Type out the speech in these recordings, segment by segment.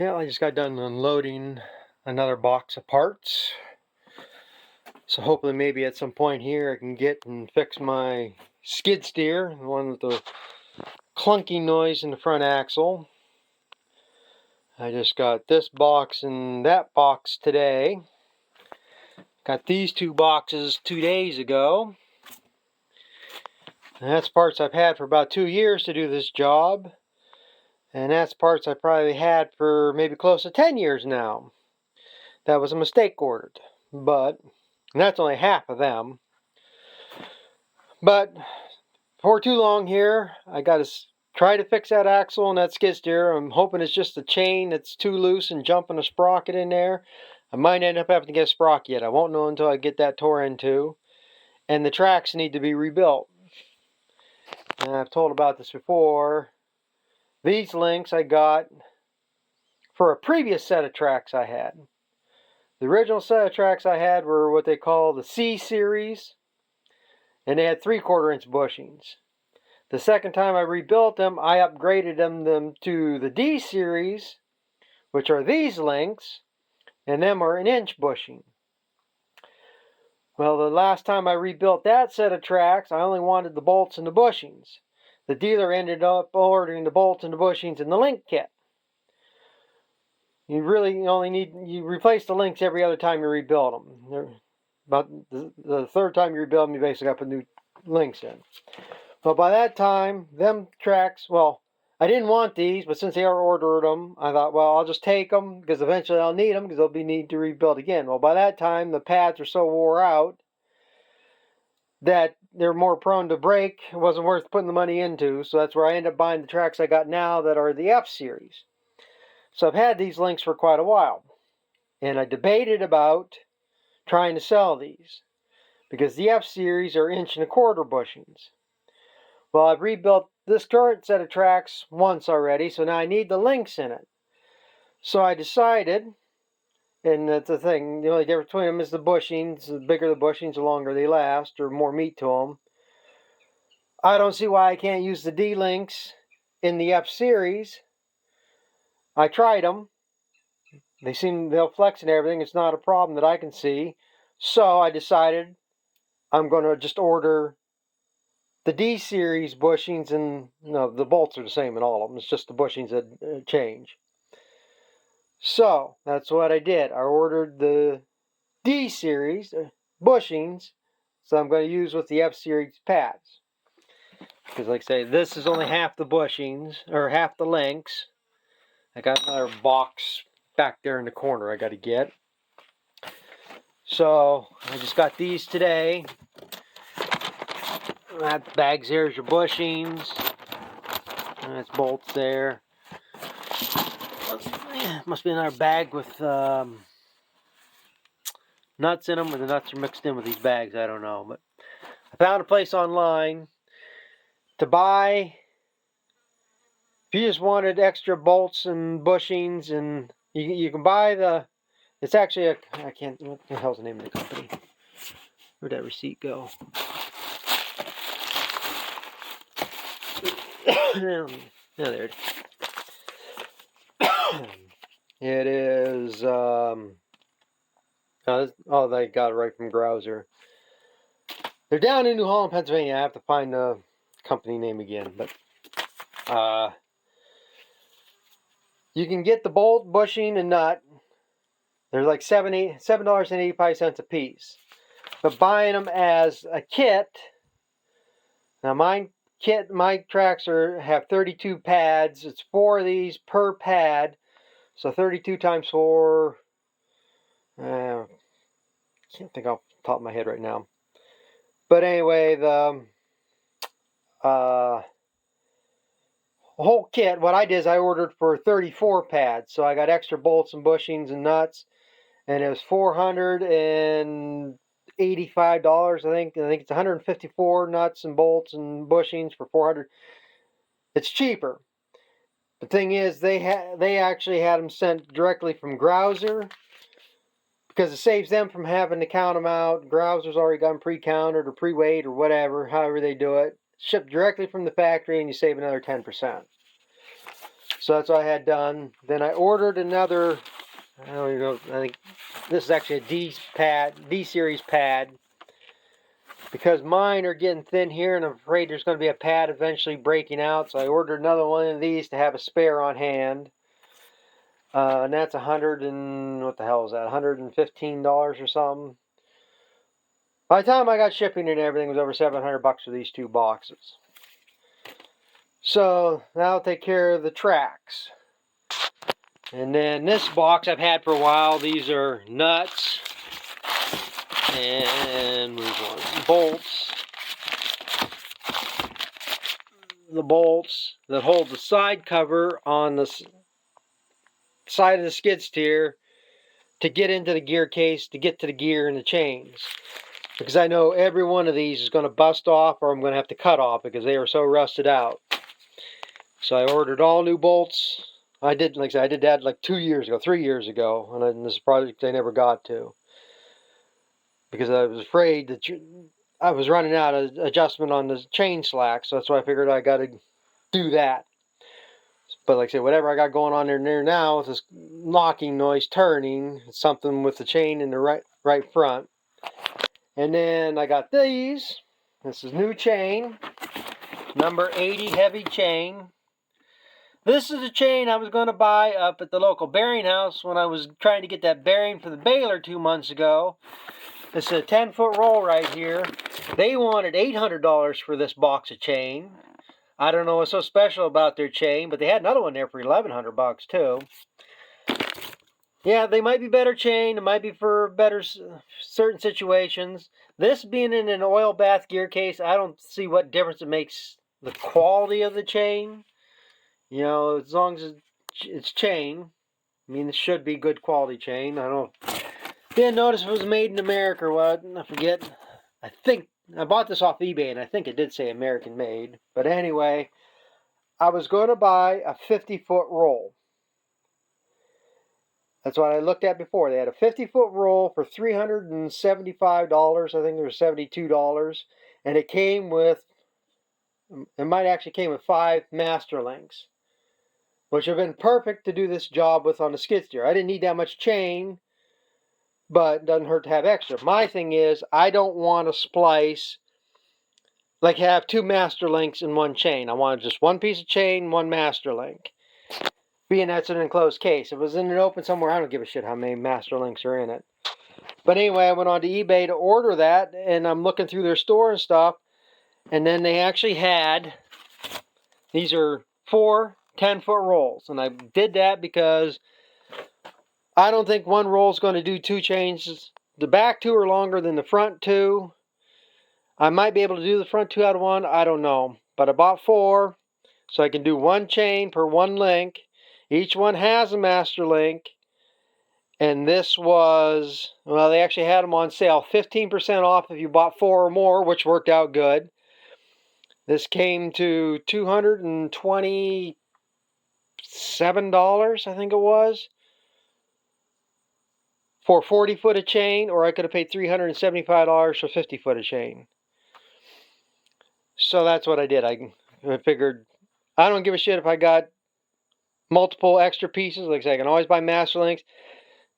Yeah, I just got done unloading another box of parts. So hopefully maybe at some point here I can get and fix my skid steer, the one with the clunky noise in the front axle. I just got this box and that box today. Got these two boxes 2 days ago. And that's parts I've had for about 2 years to do this job. And that's parts I probably had for maybe close to 10 years now. That was a mistake ordered. And that's only half of them. But before too long here, I got to try to fix that axle and that skid steer. I'm hoping it's just the chain that's too loose and jumping a sprocket in there. I might end up having to get a sprocket. I won't know until I get that tore into. And the tracks need to be rebuilt. And I've told about this before. These links I got for a previous set of tracks I had. The original set of tracks I had were what they call the C series, and they had 3/4 inch bushings. The second time I rebuilt them, I upgraded them to the D series, which are these links, and them are 1-inch bushing. Well, the last time I rebuilt that set of tracks, I only wanted the bolts and the bushings. The dealer ended up ordering the bolts and the bushings in the link kit. You really only you replace the links every other time you rebuild them. About the third time you rebuild them, you basically got to put new links in. But by that time, them tracks, well, I didn't want these, but since they ordered them, I thought, well, I'll just take them because eventually I'll need them because they'll be need to rebuild again. Well, by that time, the pads were so wore out that they're more prone to break. It wasn't worth putting the money into, so that's where I ended up buying the tracks I got now that are the F series. So I've had these links for quite a while, and I debated about trying to sell these because the F series are 1.25 inch bushings. Well, I've rebuilt this current set of tracks once already, so now I need the links in it. So I decided, and that's the thing, the only difference between them is the bushings. The bigger the bushings, the longer they last, or more meat to them. I don't see why I can't use the D links in the F series. I tried them. They'll flex and everything. It's not a problem that I can see. So I decided I'm going to just order the D series bushings, and the bolts are the same in all of them. It's just the bushings that change. So that's what I did. I ordered the D series bushings, so I'm going to use with the F series pads. Because like I say, this is only half the bushings, or half the lengths. I got another box back there in the corner I got to get. So I just got these today. That bag's there is your bushings. That's bolts there. Must be another bag with nuts in them, or the nuts are mixed in with these bags. I don't know. But I found a place online to buy. If you just wanted extra bolts and bushings, and you can buy the. It's actually I can't. What the hell's the name of the company? Where'd that receipt go? No, there it is. It is. They got it right from Grouser. They're down in New Holland, Pennsylvania. I have to find the company name again, but you can get the bolt, bushing, and nut. They're like $7.85 a piece. But buying them as a kit. Now my tracks have 32 pads. It's 4 of these per pad. So 32 times 4. I can't think off the top of my head right now. But anyway, the whole kit, what I did is I ordered for 34 pads. So I got extra bolts and bushings and nuts. And it was $485, I think. I think it's 154 nuts and bolts and bushings for $400. It's cheaper. The thing is, they actually had them sent directly from Grouser because it saves them from having to count them out. Grouser's already got them pre-counted or pre-weighed or whatever, however they do it. Shipped directly from the factory, and you save another 10%. So that's what I had done. Then I ordered another, I don't even know, I think this is actually a D series pad. Because mine are getting thin here and I'm afraid there's going to be a pad eventually breaking out. So I ordered another one of these to have a spare on hand. And that's what the hell is that? $115 or something. By the time I got shipping and everything, it was over $700 for these two boxes. So that'll take care of the tracks. And then this box I've had for a while. These are nuts and bolts. The bolts that hold the side cover on the side of the skid steer to get into the gear case, to get to the gear and the chains. Because I know every one of these is going to bust off or I'm going to have to cut off because they are so rusted out. So I ordered all new bolts. I did that like 3 years ago, and this project I never got to. Because I was afraid that I was running out of adjustment on the chain slack, so that's why I figured I got to do that. But like I said, whatever I got going on there now with this knocking noise turning, it's something with the chain in the right front. And then I got these. This is new chain, number 80 heavy chain. This is a chain I was going to buy up at the local bearing house when I was trying to get that bearing for the baler 2 months ago. This is a 10-foot roll right here. They wanted $800 for this box of chain. I don't know what's so special about their chain, but they had another one there for $1,100 too. Yeah, they might be better chain. It might be for better certain situations. This being in an oil bath gear case, I don't see what difference it makes the quality of the chain. You know, as long as it's chain. I mean, it should be good quality chain. I don't. Didn't notice if it was made in America or what. I forget. I think I bought this off eBay, and I think it did say American made. But anyway, I was going to buy a 50-foot roll. That's what I looked at before. They had a 50-foot roll for $375. I think it was $72. And it might actually came with 5 master links, which have been perfect to do this job with on the skid steer. I didn't need that much chain, but it doesn't hurt to have extra. My thing is, I don't want to splice, like have 2 master links in one chain. I want just one piece of chain, one master link. Being that's an enclosed case. If it was in an open somewhere, I don't give a shit how many master links are in it. But anyway, I went on to eBay to order that, and I'm looking through their store and stuff, and then they actually had, these are 4 10-foot rolls. And I did that because I don't think one roll is going to do 2 chains. The back 2 are longer than the front 2. I might be able to do the front 2 out of one. I don't know. But I bought 4, so I can do 1 chain per 1 link. Each one has a master link. And this was, well, they actually had them on sale. 15% off if you bought 4 or more, which worked out good. This came to $227, I think it was, for 40 foot of chain, or I could have paid $375 for 50 foot of chain. So that's what I did. I figured I don't give a shit if I got multiple extra pieces. Like I say, I can always buy master links.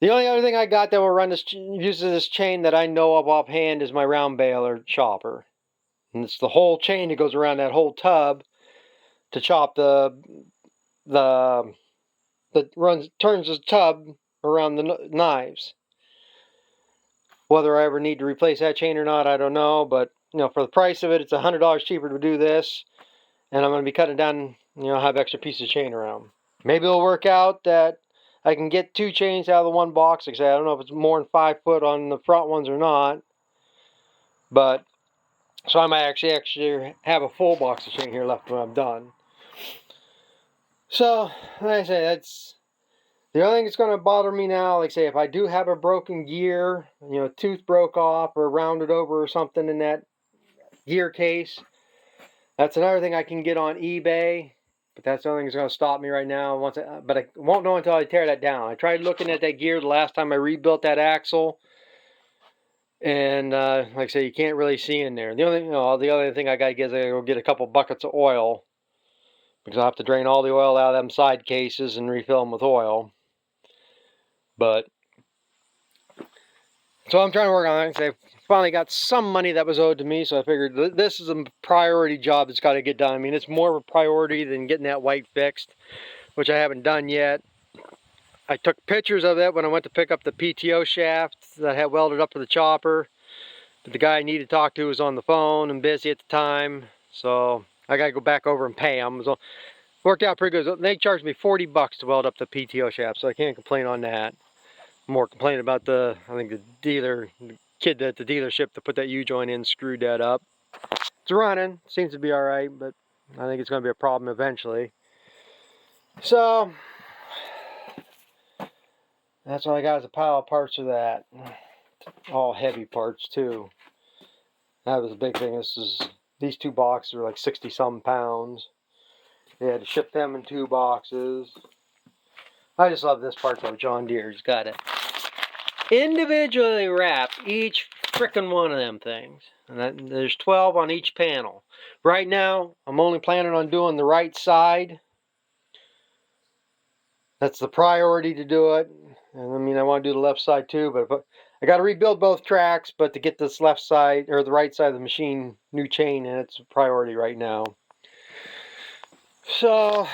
The only other thing I got that will uses this chain that I know of offhand is my round baler chopper. And it's the whole chain that goes around that whole tub to chop turns the tub around the knives. Whether I ever need to replace that chain or not, I don't know. But you know, for the price of it, it's $100 cheaper to do this, and I'm going to be cutting down. You know, have extra pieces of chain around. Maybe it'll work out that I can get 2 chains out of the one box. Like I say, I don't know if it's more than 5 foot on the front ones or not, but so I might actually have a full box of chain here left when I'm done. So, like I say, that's the only thing that's going to bother me now. Like I say, if I do have a broken gear, you know, tooth broke off or rounded over or something in that gear case, that's another thing I can get on eBay. But that's the only thing that's going to stop me right now. But I won't know until I tear that down. I tried looking at that gear the last time I rebuilt that axle. And like I say, you can't really see in there. The other thing I got to get is I got to go get a couple buckets of oil because I have to drain all the oil out of them side cases and refill them with oil. But so I'm trying to work on it. I finally got some money that was owed to me, so I figured this is a priority job that's got to get done. I mean, it's more of a priority than getting that white fixed, which I haven't done yet. I took pictures of it when I went to pick up the PTO shaft that I had welded up to the chopper. But the guy I needed to talk to was on the phone and busy at the time, so I got to go back over and pay him. So worked out pretty good. They charged me 40 bucks to weld up the PTO shaft, so I can't complain on that. More complaining about the kid at the dealership to put that U-joint in, screwed that up. It's running, seems to be all right, but I think it's going to be a problem eventually. So that's all I got is a pile of parts of that. All heavy parts too. That was a big thing. These 2 boxes are like 60-some pounds. They had to ship them in 2 boxes. I just love this part though. John Deere's got it individually wrapped, each frickin' one of them things. And there's 12 on each panel. Right now, I'm only planning on doing the right side. That's the priority to do it. And I mean, I want to do the left side too, but I got to rebuild both tracks, but to get this left side, or the right side of the machine, new chain, and it's a priority right now. So,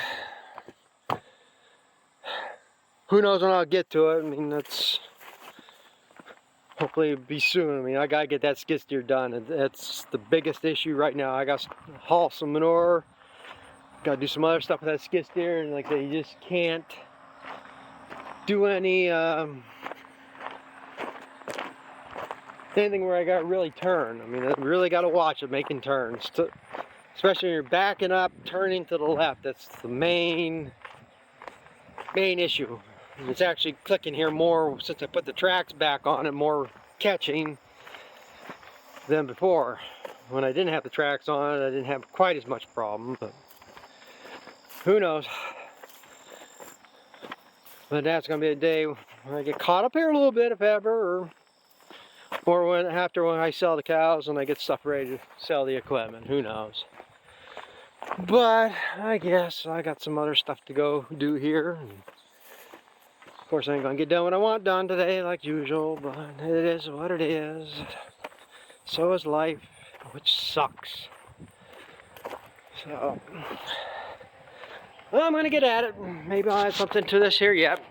who knows when I'll get to it. I mean, that's... hopefully it'll be soon. I mean, I gotta get that skid steer done. That's the biggest issue right now. I gotta haul some manure, gotta do some other stuff with that skid steer, and like they just can't do anything where I gotta really turn. I mean, I really gotta watch it making turns, especially when you're backing up, turning to the left. That's the main issue. It's actually clicking here more since I put the tracks back on it, more catching than before. When I didn't have the tracks on it, I didn't have quite as much problem, but who knows. But that's gonna be a day when I get caught up here a little bit, if ever, or when I sell the cows and I get stuff ready to sell the equipment. Who knows. But I guess I got some other stuff to go do here. Of course, I ain't gonna get done what I want done today, like usual, but it is what it is. So is life, which sucks. So, well, I'm gonna get at it. Maybe I'll add something to this here yet.